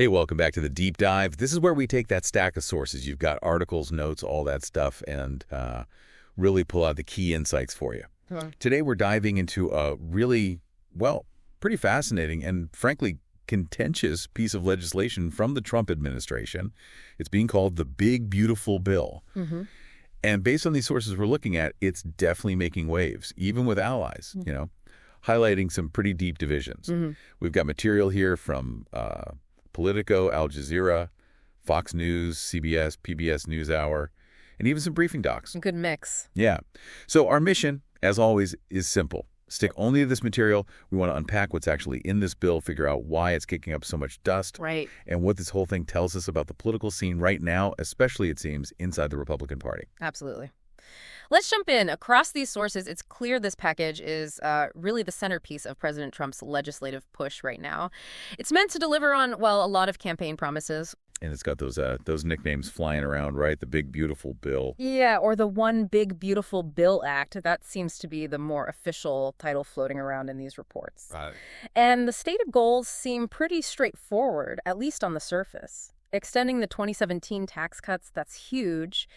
Hey, welcome back to the Deep Dive. This is where we take that stack of sources. You've got articles, notes, all that stuff, and really pull out the key insights for you. Today, we're diving into a really, well, pretty fascinating and, frankly, contentious piece of legislation from the Trump administration. It's being called the Big Beautiful Bill. And based on these sources we're looking at, it's definitely making waves, even with allies, highlighting some pretty deep divisions. We've got material here from Politico, Al Jazeera, Fox News, CBS, PBS NewsHour, and even some briefing docs. Good mix. Yeah. So our mission, as always, is simple. Stick only to this material. We want to unpack what's actually in this bill, figure out why it's kicking up so much dust, and what this whole thing tells us about the political scene right now, especially, it seems, inside the Republican Party. Absolutely. Let's jump in. Across these sources, it's clear this package is really the centerpiece of President Trump's legislative push right now. It's meant to deliver on, well, a lot of campaign promises. And it's got those nicknames flying around, right? The Big Beautiful Bill. Yeah, or the One Big Beautiful Bill Act. That seems to be the more official title floating around in these reports. And the stated goals seem pretty straightforward, at least on the surface. Extending the 2017 tax cuts, that's huge.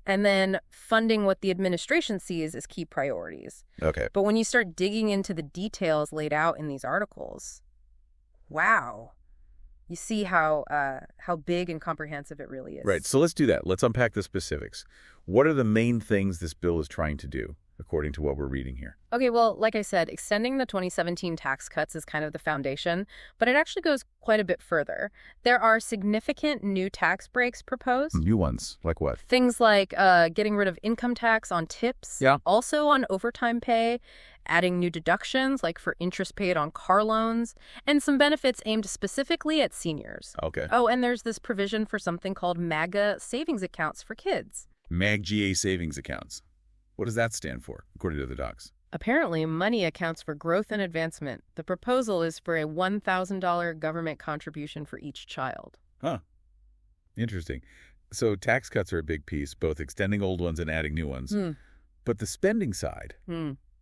And then funding what the administration sees as key priorities. Okay. But when you start digging into the details laid out in these articles, wow. You see how big and comprehensive it really is. Right. So let's do that. Let's unpack the specifics. What are the main things this bill is trying to do, according to what we're reading here? Okay, well, like I said, extending the 2017 tax cuts is kind of the foundation, but it actually goes quite a bit further. There are significant new tax breaks proposed. New ones? Like what? Things like getting rid of income tax on tips, also on overtime pay, adding new deductions like for interest paid on car loans, and some benefits aimed specifically at seniors. Okay. Oh, and there's this provision for something called MAGA savings accounts for kids. MAGA savings accounts. What does that stand for, according to the docs? Apparently, money accounts for growth and advancement. The proposal is for a $1,000 government contribution for each child. Huh. Interesting. So tax cuts are a big piece, both extending old ones and adding new ones. But the spending side,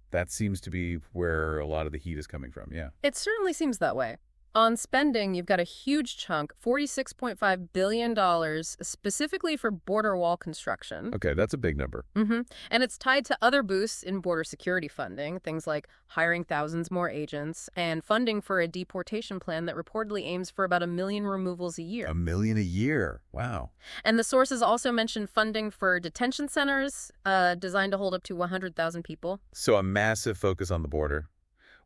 that seems to be where a lot of the heat is coming from, yeah. It certainly seems that way. On spending, you've got a huge chunk, $46.5 billion, specifically for border wall construction. Okay, that's a big number. And it's tied to other boosts in border security funding, things like hiring thousands more agents and funding for a deportation plan that reportedly aims for about 1 million removals a year. 1 million a year. Wow. And the sources also mentioned funding for detention centers designed to hold up to 100,000 people. So a massive focus on the border.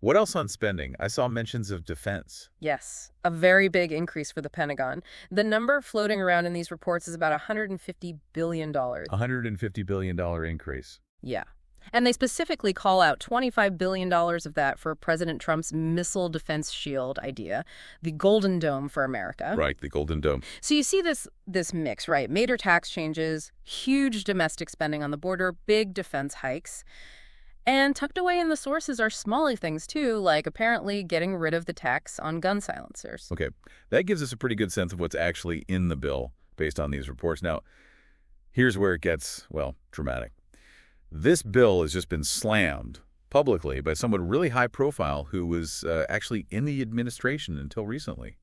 What else on spending? I saw mentions of defense. Yes, a very big increase for the Pentagon. The number floating around in these reports is about $150 billion. $150 billion increase. Yeah. And they specifically call out $25 billion of that for President Trump's missile defense shield idea, the Golden Dome for America. Right, the Golden Dome. So you see this mix, right? Major tax changes, huge domestic spending on the border, big defense hikes. And tucked away in the sources are smaller things, too, like apparently getting rid of the tax on gun silencers. Okay, that gives us a pretty good sense of what's actually in the bill based on these reports. Now, here's where it gets, well, dramatic. This bill has just been slammed publicly by someone really high profile who was actually in the administration until recently.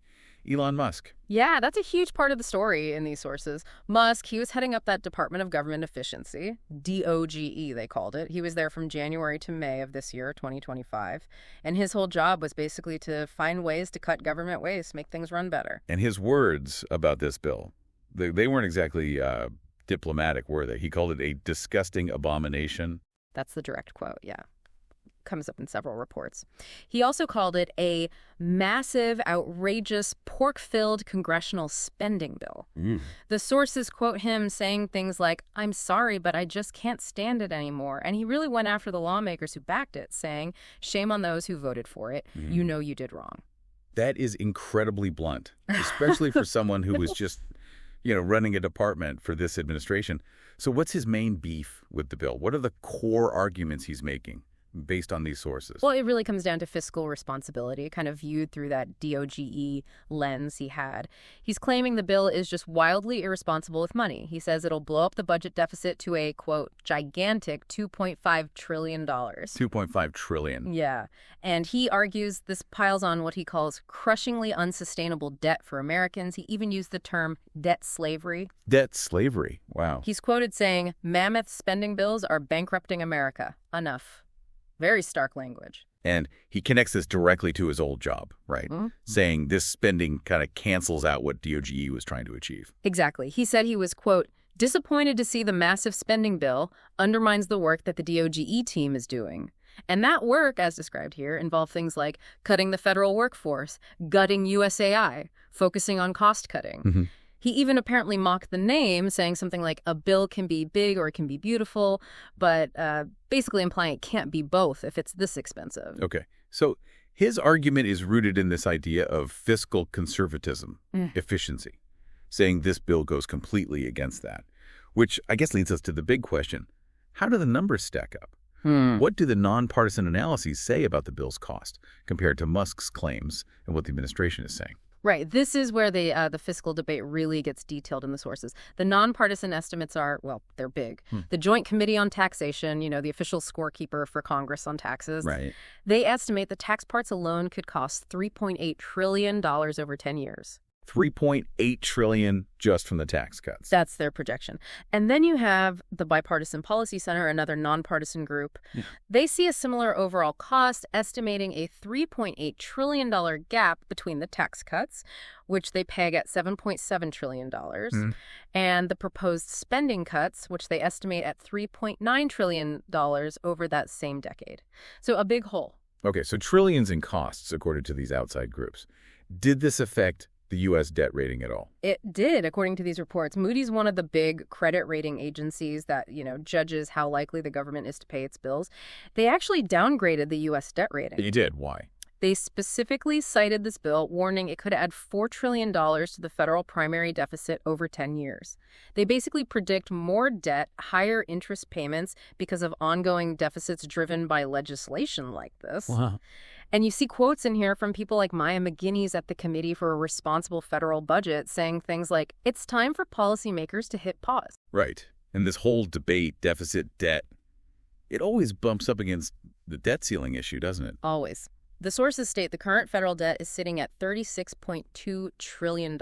Elon Musk. Yeah, that's a huge part of the story in these sources. Musk, he was heading up that Department of Government Efficiency, DOGE they called it. He was there from January to May of this year, 2025. And his whole job was basically to find ways to cut government waste, make things run better. And his words about this bill, they weren't exactly diplomatic, were they? He called it a disgusting abomination. That's the direct quote, yeah. Comes up in several reports. He also called it a massive, outrageous, pork-filled congressional spending bill. The sources quote him saying things like, "I'm sorry, but I just can't stand it anymore." And he really went after the lawmakers who backed it, saying, "Shame on those who voted for it. You know you did wrong." That is incredibly blunt, especially for someone who was just, running a department for this administration. So what's his main beef with the bill? What are the core arguments he's making? based on these sources? Well, it really comes down to fiscal responsibility, kind of viewed through that DOGE lens he had. He's claiming the bill is just wildly irresponsible with money. He says it'll blow up the budget deficit to a, quote, gigantic $2.5 trillion. $2.5 trillion. Yeah. And he argues this piles on what he calls crushingly unsustainable debt for Americans. He even used the term debt slavery. Debt slavery. Wow. He's quoted saying, "Mammoth spending bills are bankrupting America. Enough." Very stark language. And he connects this directly to his old job, right? Saying this spending kind of cancels out what DOGE was trying to achieve. Exactly. He said he was, quote, "disappointed to see the massive spending bill undermines the work that the DOGE team is doing." And that work, as described here, involved things like cutting the federal workforce, gutting USAI, focusing on cost cutting. He even apparently mocked the name, saying something like a bill can be big or it can be beautiful, but basically implying it can't be both if it's this expensive. Okay. So his argument is rooted in this idea of fiscal conservatism, efficiency, saying this bill goes completely against that, which I guess leads us to the big question. How do the numbers stack up? What do the nonpartisan analyses say about the bill's cost compared to Musk's claims and what the administration is saying? Right. This is where the fiscal debate really gets detailed in the sources. The nonpartisan estimates are, well, they're big. The Joint Committee on Taxation, the official scorekeeper for Congress on taxes, right, they estimate the tax parts alone could cost $3.8 trillion over 10 years. $3.8 trillion just from the tax cuts. That's their projection. And then you have the Bipartisan Policy Center, another nonpartisan group. They see a similar overall cost, estimating a $3.8 trillion gap between the tax cuts, which they peg at $7.7 trillion, and the proposed spending cuts, which they estimate at $3.9 trillion over that same decade. So a big hole. Okay, so trillions in costs, according to these outside groups. Did this affect the U.S. debt rating at all? It did, according to these reports. Moody's one of the big credit rating agencies that, judges how likely the government is to pay its bills. They actually downgraded the U.S. debt rating. You did? Why? They specifically cited this bill, warning it could add $4 trillion to the federal primary deficit over 10 years. They basically predict more debt, higher interest payments because of ongoing deficits driven by legislation like this. Wow. And you see quotes in here from people like Maya McGuinness at the Committee for a Responsible Federal Budget saying things like, it's time for policymakers to hit pause. Right. And this whole debate, deficit, debt, it always bumps up against the debt ceiling issue, doesn't it? Always. The sources state the current federal debt is sitting at $36.2 trillion.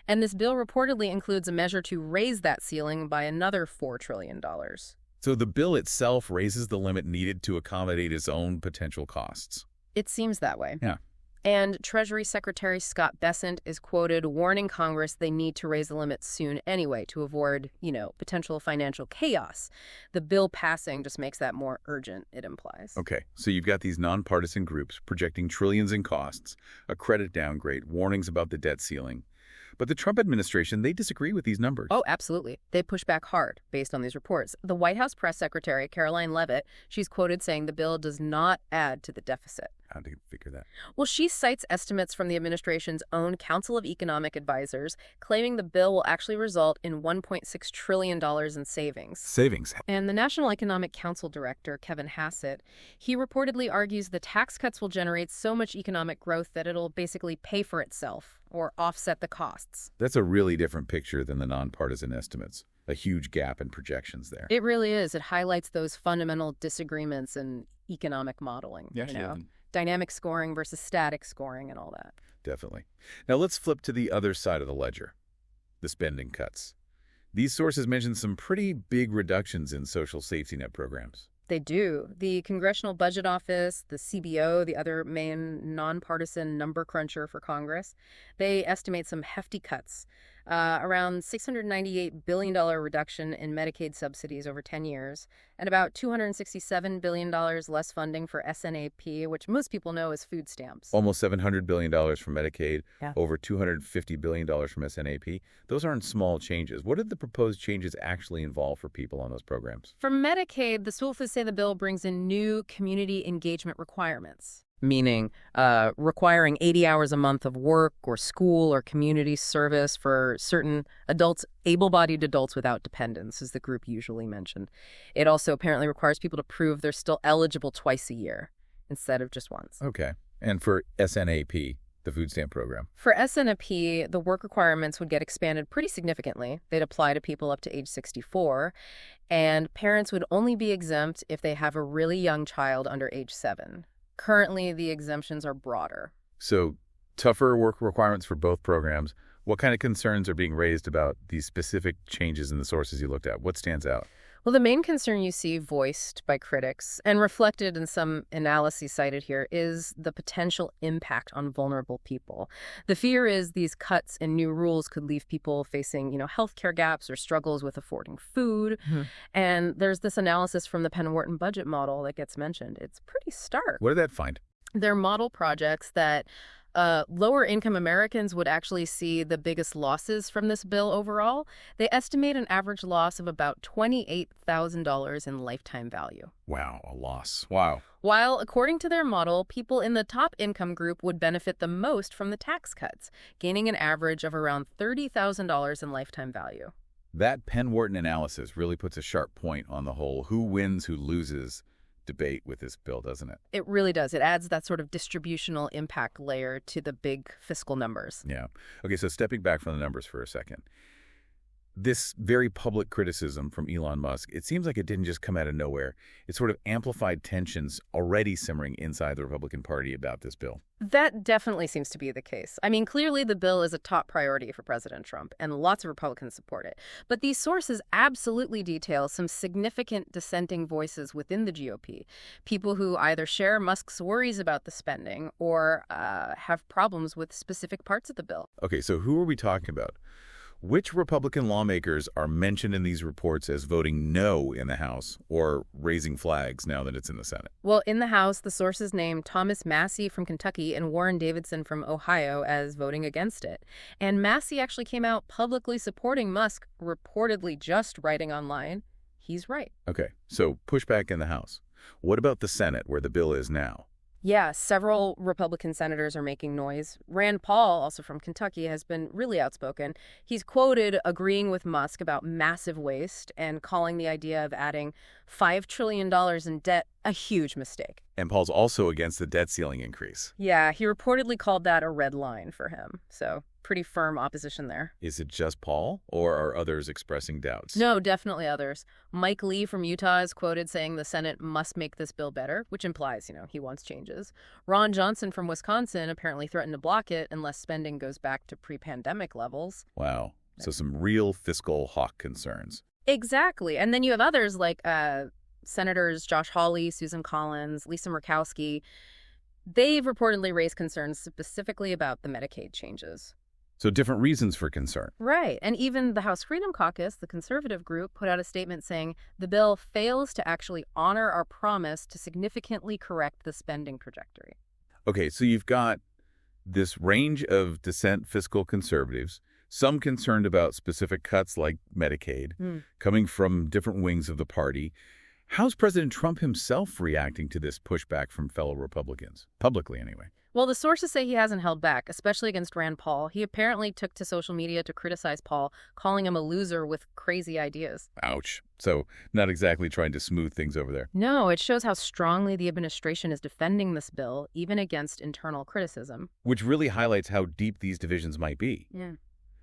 And this bill reportedly includes a measure to raise that ceiling by another $4 trillion. So the bill itself raises the limit needed to accommodate its own potential costs. It seems that way. Yeah. And Treasury Secretary Scott Bessent is quoted warning Congress they need to raise the limit soon anyway to avoid, potential financial chaos. The bill passing just makes that more urgent, it implies. Okay, so you've got these nonpartisan groups projecting trillions in costs, a credit downgrade, warnings about the debt ceiling. But the Trump administration, they disagree with these numbers. Oh, absolutely. They push back hard based on these reports. The White House press secretary, Caroline Leavitt, she's quoted saying the bill does not add to the deficit. How do you figure that? Well, she cites estimates from the administration's own Council of Economic Advisors, claiming the bill will actually result in $1.6 trillion in savings. Savings. And the National Economic Council director, Kevin Hassett, he reportedly argues the tax cuts will generate so much economic growth that it'll basically pay for itself or offset the costs. That's a really different picture than the nonpartisan estimates. A huge gap in projections there. It really is. It highlights those fundamental disagreements in economic modeling. Yeah, Dynamic scoring versus static scoring and all that. Definitely. Now let's flip to the other side of the ledger, the spending cuts. These sources mention some pretty big reductions in social safety net programs. They do. The Congressional Budget Office, the CBO, the other main nonpartisan number cruncher for Congress, they estimate some hefty cuts. Around $698 billion reduction in Medicaid subsidies over 10 years, and about $267 billion less funding for SNAP, which most people know as food stamps. Almost $700 billion from Medicaid, Yeah. over $250 billion from SNAP. Those aren't small changes. What did the proposed changes actually involve for people on those programs? For Medicaid, the sources say the bill brings in new community engagement requirements. meaning requiring 80 hours a month of work or school or community service for certain adults, able-bodied adults without dependents, is the group usually mentioned. It also apparently requires people to prove they're still eligible twice a year instead of just once. Okay. And for SNAP, the food stamp program? For SNAP, the work requirements would get expanded pretty significantly. They'd apply to people up to age 64, and parents would only be exempt if they have a really young child under age 7. Currently, the exemptions are broader. So tougher work requirements for both programs. What kind of concerns are being raised about these specific changes in the sources you looked at? What stands out? Well, the main concern you see voiced by critics and reflected in some analyses cited here is the potential impact on vulnerable people. The fear is these cuts and new rules could leave people facing, healthcare gaps or struggles with affording food. And there's this analysis from the Penn Wharton budget model that gets mentioned. It's pretty stark. What did that find? They're model projects that lower-income Americans would actually see the biggest losses from this bill overall. They estimate an average loss of about $28,000 in lifetime value. Wow, a loss. Wow. While, according to their model, people in the top income group would benefit the most from the tax cuts, gaining an average of around $30,000 in lifetime value. That Penn Wharton analysis really puts a sharp point on the whole who wins, who loses debate with this bill, doesn't it? It really does. It adds that sort of distributional impact layer to the big fiscal numbers. Yeah. Okay, so stepping back from the numbers for a second. This very public criticism from Elon Musk, it seems like it didn't just come out of nowhere. It sort of amplified tensions already simmering inside the Republican Party about this bill. That definitely seems to be the case. I mean, clearly the bill is a top priority for President Trump, and lots of Republicans support it. But these sources absolutely detail some significant dissenting voices within the GOP, people who either share Musk's worries about the spending or have problems with specific parts of the bill. Okay, so who are we talking about? Which Republican lawmakers are mentioned in these reports as voting no in the House or raising flags now that it's in the Senate? Well, in the House, the sources named Thomas Massie from Kentucky and Warren Davidson from Ohio as voting against it. And Massie actually came out publicly supporting Musk, reportedly just writing online, he's right. Okay, so pushback in the House. What about the Senate, where the bill is now? Yeah, several Republican senators are making noise. Rand Paul, also from Kentucky, has been really outspoken. He's quoted agreeing with Musk about massive waste and calling the idea of adding $5 trillion in debt a huge mistake. And Paul's also against the debt ceiling increase. Yeah, he reportedly called that a red line for him. So pretty firm opposition there. Is it just Paul, or are others expressing doubts? No, definitely others. Mike Lee from Utah is quoted saying the Senate must make this bill better, which implies, he wants changes. Ron Johnson from Wisconsin apparently threatened to block it unless spending goes back to pre-pandemic levels. Wow. So some real fiscal hawk concerns. Exactly. And then you have others like Senators Josh Hawley, Susan Collins, Lisa Murkowski. They've reportedly raised concerns specifically about the Medicaid changes. So different reasons for concern. Right. And even the House Freedom Caucus, the conservative group, put out a statement saying the bill fails to actually honor our promise to significantly correct the spending trajectory. Okay, so you've got this range of dissent fiscal conservatives, some concerned about specific cuts like Medicaid, coming from different wings of the party. How's President Trump himself reacting to this pushback from fellow Republicans? Publicly, anyway. Well, the sources say he hasn't held back, especially against Rand Paul. He apparently took to social media to criticize Paul, calling him a loser with crazy ideas. Ouch. So not exactly trying to smooth things over there. No, it shows how strongly the administration is defending this bill, even against internal criticism. Which really highlights how deep these divisions might be. Yeah.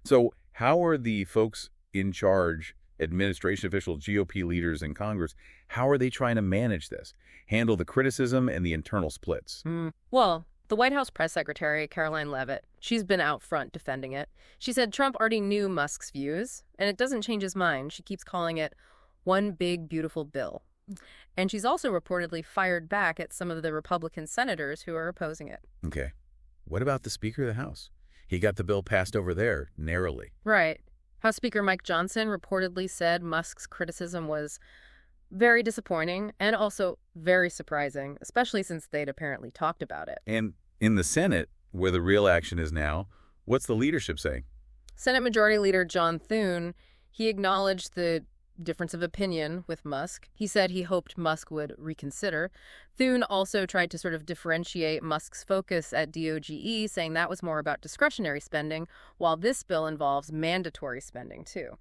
So how are the folks in charge, administration officials, GOP leaders in Congress, how are they trying to manage this, handle the criticism and the internal splits? Well, the White House press secretary, Caroline Leavitt, she's been out front defending it. She said Trump already knew Musk's views, and it doesn't change his mind. She keeps calling it one big, beautiful bill. And she's also reportedly fired back at some of the Republican senators who are opposing it. Okay. What about the Speaker of the House? He got the bill passed over there, narrowly. Right. House Speaker Mike Johnson reportedly said Musk's criticism was very disappointing and also very surprising, especially since they'd apparently talked about it. And in the Senate, where the real action is now, what's the leadership saying? Senate Majority Leader John Thune, he acknowledged the difference of opinion with Musk. He said he hoped Musk would reconsider. Thune also tried to sort of differentiate Musk's focus at DOGE, saying that was more about discretionary spending, while this bill involves mandatory spending, too.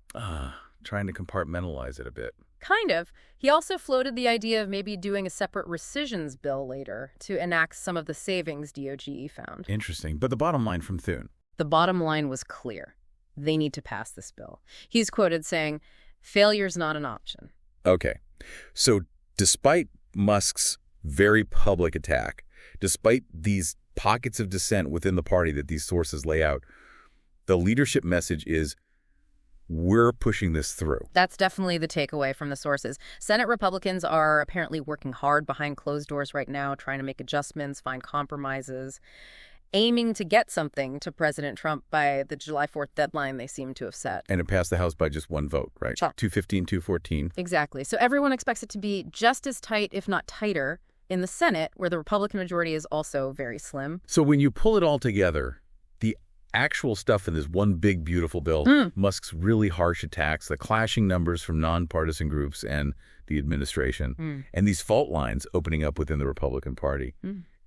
Trying to compartmentalize it a bit. Kind of. He also floated the idea of maybe doing a separate rescissions bill later to enact some of the savings DOGE found. Interesting. But the bottom line from Thune? The bottom line was clear. They need to pass this bill. He's quoted saying, "Failure's not an option." Okay. So despite Musk's very public attack, despite these pockets of dissent within the party that these sources lay out, the leadership message is, we're pushing this through. That's definitely the takeaway from the sources. Senate Republicans are apparently working hard behind closed doors right now, trying to make adjustments, find compromises, aiming to get something to President Trump by the July 4th deadline they seem to have set. And it passed the House by just one vote, right? 215, 214. Exactly. So everyone expects it to be just as tight, if not tighter, in the Senate, where the Republican majority is also very slim. So when you pull it all together, the actual stuff in this one big, beautiful bill, Musk's really harsh attacks, the clashing numbers from nonpartisan groups and the administration, and these fault lines opening up within the Republican Party,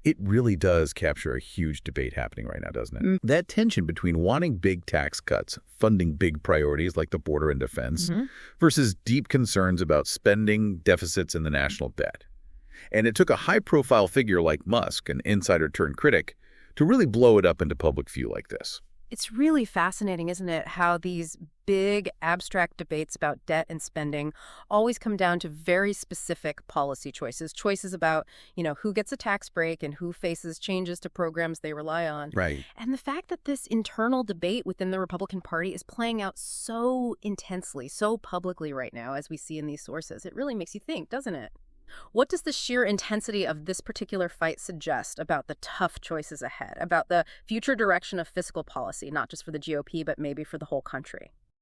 it really does capture a huge debate happening right now, doesn't it? That tension between wanting big tax cuts, funding big priorities like the border and defense, versus deep concerns about spending, deficits, and the national debt. And it took a high-profile figure like Musk, an insider-turned-critic, to really blow it up into public view like this. It's really fascinating, isn't it, how these big abstract debates about debt and spending always come down to very specific policy choices about, who gets a tax break and who faces changes to programs they rely on. Right. And the fact that this internal debate within the Republican Party is playing out so intensely, so publicly right now, as we see in these sources, it really makes you think, doesn't it? What does the sheer intensity of this particular fight suggest about the tough choices ahead, about the future direction of fiscal policy, not just for the GOP, but maybe for the whole country?